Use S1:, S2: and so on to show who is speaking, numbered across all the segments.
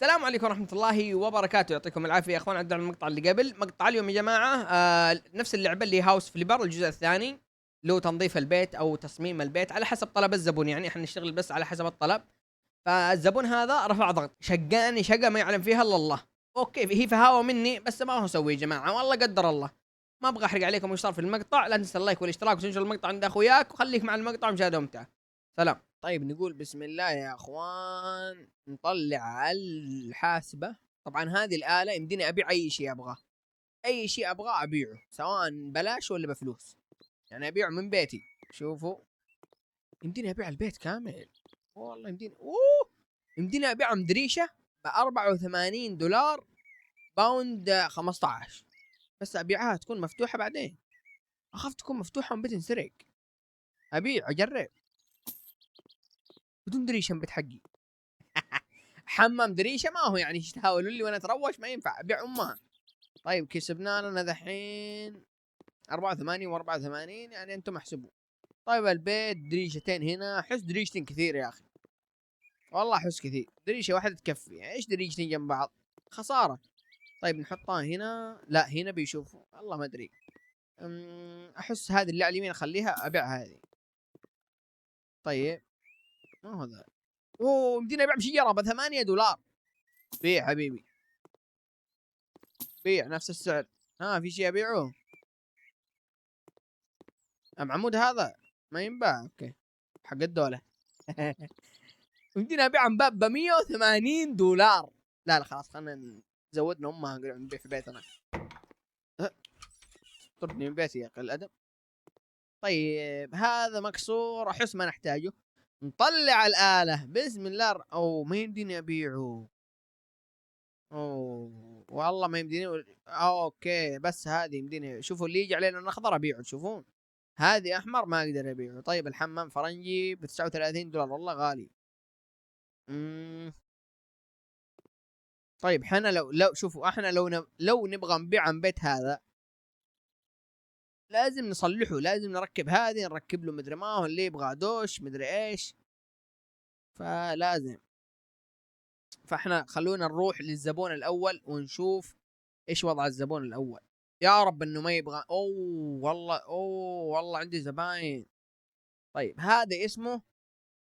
S1: السلام عليكم ورحمة الله وبركاته، يعطيكم العافية يا اخوان. عدنا على المقطع اللي قبل. مقطع اليوم يا جماعة نفس اللعبة اللي هاوس فليبر الجزء الثاني، له تنظيف البيت او تصميم البيت على حسب طلب الزبون، يعني احنا نشتغل بس على حسب الطلب. فالزبون هذا رفع ضغط، شقاني شقة ما يعلم فيها الا الله. اوكي، هي فهاوة مني بس ما هو سوي يا جماعة، والله قدر الله. ما ابغى احرق عليكم وش صار في المقطع. لا تنسى اللايك والاشتراك وتنشر المقطع عند اخوياك، وخليك مع المقطع ومشاهدة ممتعة. سلام. طيب نقول بسم الله يا اخوان، نطلع الحاسبة. طبعا هذه الآلة يمديني أبيع أي شيء أبغاه، أي شيء أبغاه أبيعه سواء بلاش ولا بفلوس، يعني أبيعه من بيتي. شوفوا، يمديني أبيع البيت كامل. والله يمديني يمديني أبيعه مدريشة ب84 دولار، باوند 15. بس أبيعها تكون مفتوحة بعدين، أخاف تكون مفتوحة بتنسرق. أبيع أجرب بدون دريشة من بيت حقي. حمام دريشة ما هو يعني تحاولوا لي وأنا أتروش، ما ينفع أبيع أمها. طيب كسبنا لنا دحين 84 و84، يعني انتم احسبوا. طيب البيت دريشتين هنا، احس دريشتين كثير يا اخي، والله احس كثير. دريشه واحده تكفي، ايش دريشتين جنب بعض؟ خساره. طيب نحطها هنا، لا هنا بيشوفوا والله ما ادري. احس هذه اللي على اليمين اخليها، ابيع هذه. طيب ما هو ذا. اوه مدينة ابيع بشجره ب 8 دولار. بيع حبيبي، بيع نفس السعر. ها في شيء ابيعه؟ ام عمود هذا ما ينباع. اوكي حق الدوله. يمدينا ابيع عن باب ب 180 دولار. لا خلاص خلينا زودنا امها نبيع في بيتنا. طردني من بيتي يا اخي الادب. طيب هذا مكسور، احس ما نحتاجه. نطلع الآلة بسم الله. او ما يمديني ابيعه. اوه والله ما يمديني. اوكي بس هذه يمديني. شوفوا اللي يجي علينا اخضر ابيعه، تشوفون هذه احمر ما اقدر ابيعه. طيب الحمام فرنجي ب 39 دولار، والله غالي. امم طيب احنا لو شوفوا، احنا لو نبغى نبيع عن بيت هذا، لازم نصلحه، لازم نركب هذه، نركب له مدري ما هو اللي يبغى دوش مدري ايش. فلازم. فاحنا خلونا نروح للزبون الاول ونشوف ايش وضع الزبون الاول. يا رب انه ما يبغى. اوه والله عندي زباين. طيب هذا اسمه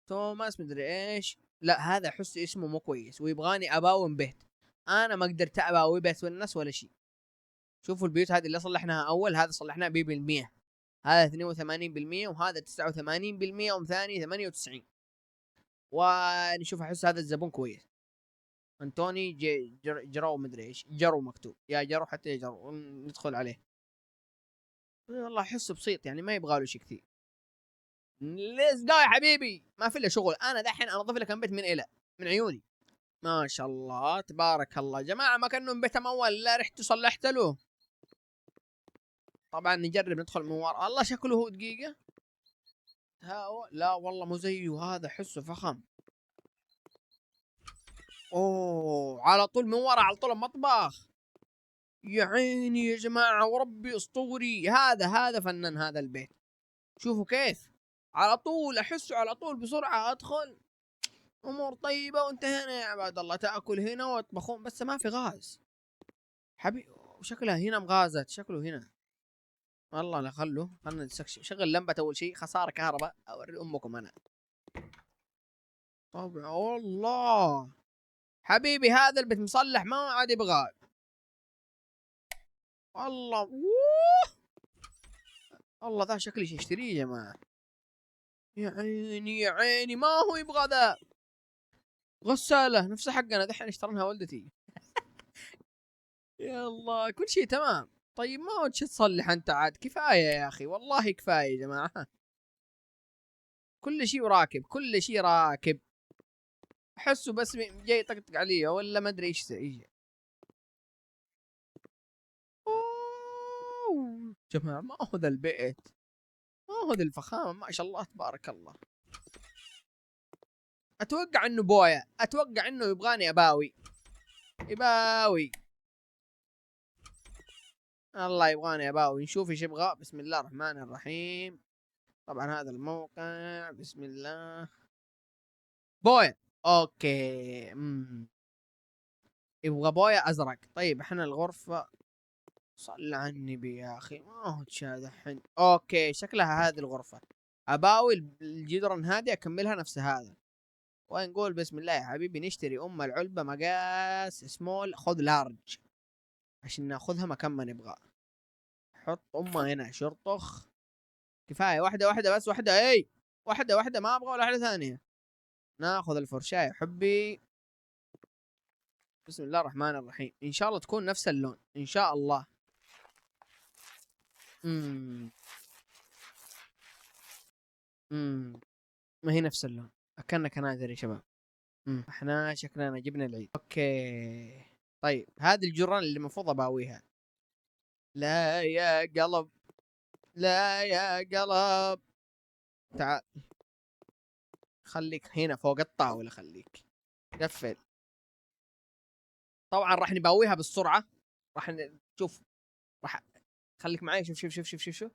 S1: توماس مدري ايش. لا هذا احس اسمه مو كويس ويبغاني اباوم بيت. انا ما قدرت اباوي بيت والناس ولا شيء. شوفوا البيوت هذه اللي صلحناها اول، هذا صلحناه ب100%، هذا 82%، وهذا 89%، وثاني 98. ونشوف احس هذا الزبون كويس. انتوني جرو مدري ايش، جرو مكتوب، يا جرو حتى جرو ندخل عليه. والله احسه بسيط، يعني ما يبغى له شيء كثير. ليتس جو يا حبيبي، ما في الا شغل. انا دحين انظف لك البيت من الى، من عيوني. ما شاء الله تبارك الله يا جماعه، ما كانه بيت اول لا رحت صلحت له. طبعا نجرب ندخل من ورا. الله شكله هو دقيقه. لا والله مو زيه، هذا حسه فخم. اوه على طول من ورا، على طول المطبخ. يا عيني يا جماعة وربي اسطوري. هذا فنان هذا البيت. شوفوا كيف على طول، احسه على طول بسرعة ادخل. امور طيبة وانتهينا يا عباد الله. تاكل هنا ويطبخون بس ما في غاز. حبيبي شكلها هنا مغازات، شكله هنا. والله لا خلنا شغل لمبة اول شيء، خسارة كهرباء اوري امكم انا. طبعا والله حبيبي هذا البيت مصلح ما عاد يبغى. والله والله ذا شكلي اشتريه يا جماعة. يا عيني يا عيني، ما هو يبغى ذا. غسالة نفس حقنا دحين اشترناها والدتي. يا الله كل شيء تمام. طيب ما ودش تصلح انت عاد؟ كفاية يا اخي والله كفاية يا جماعة. كل شيء راكب، كل شيء راكب. احسه بس جاي يطقطق علي ولا ما ادري ايش ايش. اوه جماعة ما هو ذا البيت، ما هو ذا الفخامة، ما شاء الله تبارك الله. اتوقع انه بويا، اتوقع انه يبغاني اباوي. يباوي الله يبغاني اباوي. نشوف ايش يبغى. بسم الله الرحمن الرحيم. طبعا هذا الموقع بسم الله. بويا اوكي. يبغى بويا ازرق. طيب احنا الغرفة صل على النبي يا اخي، ما هو تشاد الحين. اوكي شكلها هذه الغرفة. اباوي الجدران هذه اكملها نفس هذا، ونقول بسم الله يا حبيبي نشتري العلبة مقاس سمول، خذ لارج عشان ناخذها مكان ما نبغى. حط هنا شرطخ. كفاية واحدة واحدة بس، واحدة اي، واحدة واحدة ما ابغى ولا واحدة ثانية. ناخذ الفرشاة يا حبي. بسم الله الرحمن الرحيم. ان شاء الله تكون نفس اللون ان شاء الله. امم ما هي نفس اللون، اكلنا كنادر يا شباب. احنا شكلنا جبنا العيد. اوكي طيب هذه الجران اللي المفروض اباويها. لا يا قلب، لا يا قلب، تعال خليك هنا فوق الطاولة، خليك قفل. طبعا راح نباويها بالسرعة. راح نشوف، راح خليك معي. شوف شوف شوف شوف شوف شوف.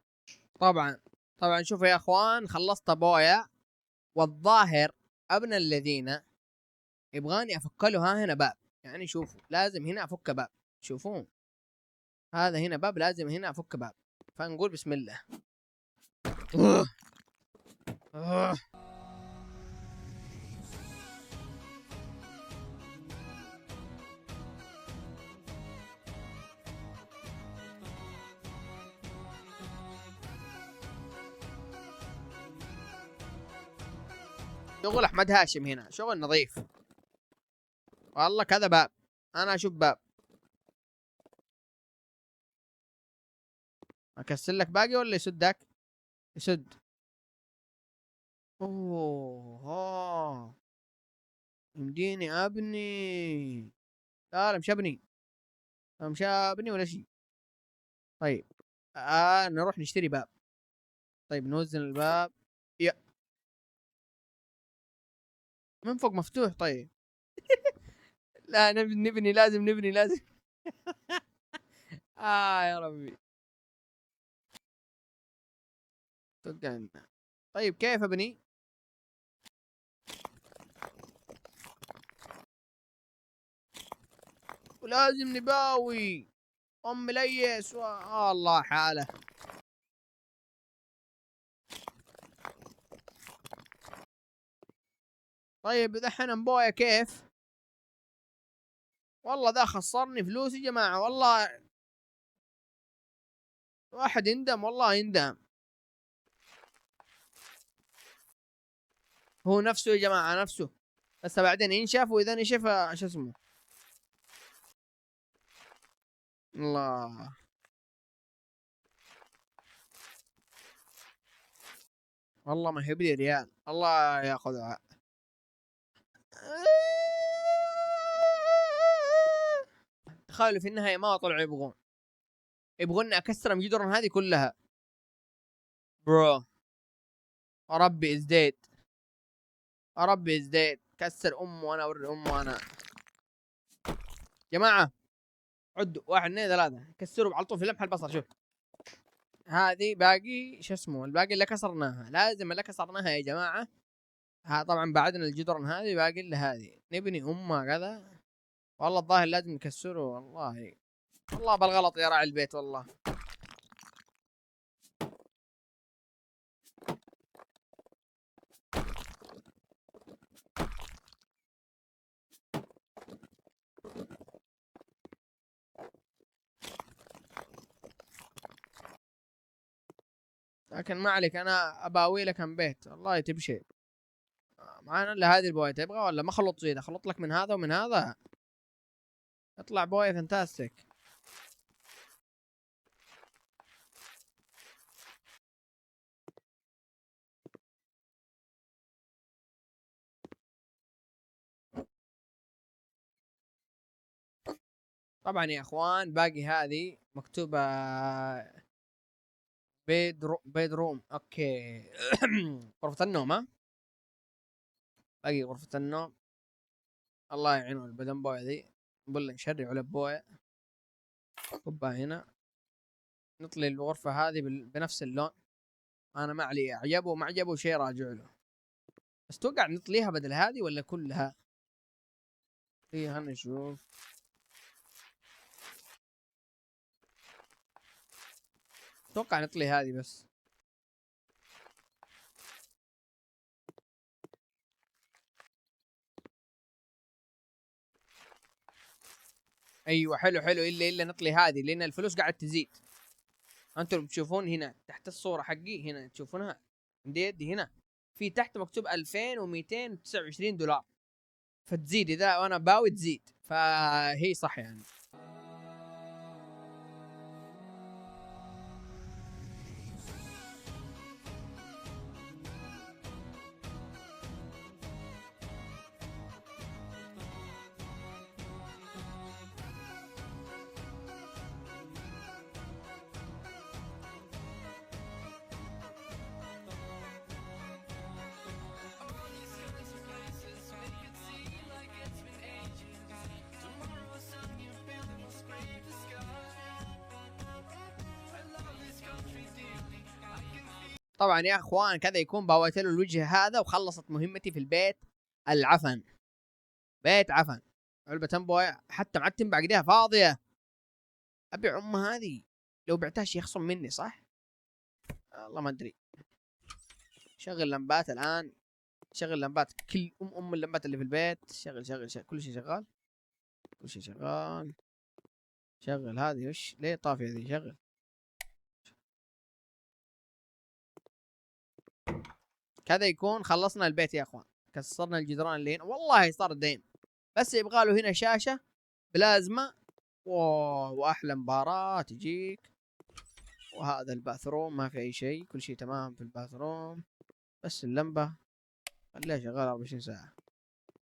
S1: طبعا طبعا شوفوا يا اخوان، خلصت بويا، والظاهر ابن الذين يبغاني افك له ها هنا باب. يعني شوفوا لازم هنا افك باب، شوفون هذا هنا باب، لازم هنا افك باب. فنقول بسم الله. شغل احمد هاشم هنا، شغل نظيف والله. كذا باب، انا اشوف باب. اكسر لك باقي ولا يسدك؟ يسد. اوه يمديني ابني. لا مش ابني، مش ابني ولا شيء. طيب نروح نشتري باب. طيب نوزن الباب. يا من فوق مفتوح. طيب لا نبني لازم نبني لازم. يا ربي توقعنا. طيب كيف ابني؟ ولازم نباوي ام ليس الله حاله. طيب دحين امبويا كيف؟ والله ذا خسرني فلوس يا جماعه والله. واحد يندم والله يندم. هو نفسه يا جماعه نفسه، بس بعدين ينشف، واذا نشف شو اسمه. الله. والله ما يهب لي ريال، الله ياخذها. تخيلوا في النهايه ما طلعوا يبغون اكسر الجدران هذه كلها. برو ربي ازديد، ربي ازديد. كسر امه وانا اوري امه انا. جماعه عدوا، واحد اثنين ثلاثه، كسروا على طول في لمح البصر. شوف هذه باقي شو اسمه، الباقي اللي كسرناها، لازم اللي كسرناها يا جماعه. ها طبعا بعدنا الجدران هذه، باقي الا هذه نبني امها كذا. والله الظاهر لازم نكسره والله. والله بالغلط يا راعي البيت والله. لكن ما عليك، انا اباوي لك عن بيت والله تبشي. معانا الا هذه البويه تبغى ولا ما خلط زي ده؟ خلط لك من هذا ومن هذا، يطلع بويه فانتاستيك. طبعا يا اخوان باقي هذه مكتوبه بيد روم. اوكي غرفه النوم. ها باقي غرفه النوم. الله يعينه البدن بويه ذي، نقول لك شري على بويه. كبها هنا، نطلي الغرفه هذه بنفس اللون. انا ما علي اعجبه وما عجبه شيء راجع له. بس توقع نطليها بدل هذه ولا كلها؟ خلينا نشوف. اتوقع نطلي هذه بس. ايوه حلو حلو، الا نطلي هذه لان الفلوس قاعد تزيد. انتم بتشوفون هنا تحت الصوره حقي، هنا تشوفونها عندي يدي هنا في تحت مكتوب 2229 دولار، فتزيد اذا انا باوي تزيد، فهي صح يعني. طبعا يا اخوان كذا يكون باويت له الوجه هذا وخلصت مهمتي في البيت العفن. بيت عفن، علبة تنبوي حتى معتم باقديها فاضية. ابيع ام هذه، لو بعتها شي يخصم مني صح؟ والله ما ادري. شغل لمبات الان، شغل لمبات كل اللمبات اللي في البيت، شغل كل شيء شغال، كل شيء شغال. شغل هذه وش ليه طافية ذي؟ شغل. كذا يكون خلصنا البيت يا اخوان، كسرنا الجدران اللي هنا، والله صار دين. بس يبغى له هنا شاشة بلازما. واحلى مباراة تجيك. وهذا الباثروم ما في اي شيء، كل شيء تمام في الباثروم، بس اللمبة خليها شغالة 24 ساعة.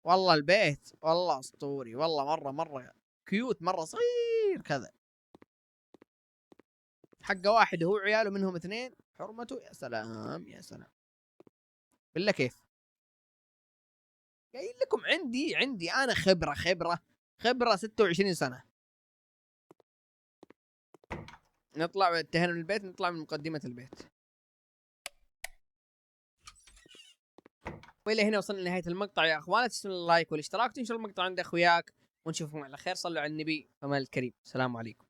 S1: والله البيت والله اسطوري، والله مرة كيوت، مرة صغير كذا. حقه واحد هو عياله منهم اثنين، حرمته يا سلام يا سلام. بالله كيف قايل لكم عندي انا خبرة 26 سنة. نطلع انتهينا من البيت، نطلع من مقدمة البيت. والى هنا وصلنا لنهاية المقطع يا اخوان، لا تنسوا اللايك والاشتراك، تنشروا المقطع عند اخوياك، ونشوفكم على خير. صلوا على النبي فما الكريم، السلام عليكم.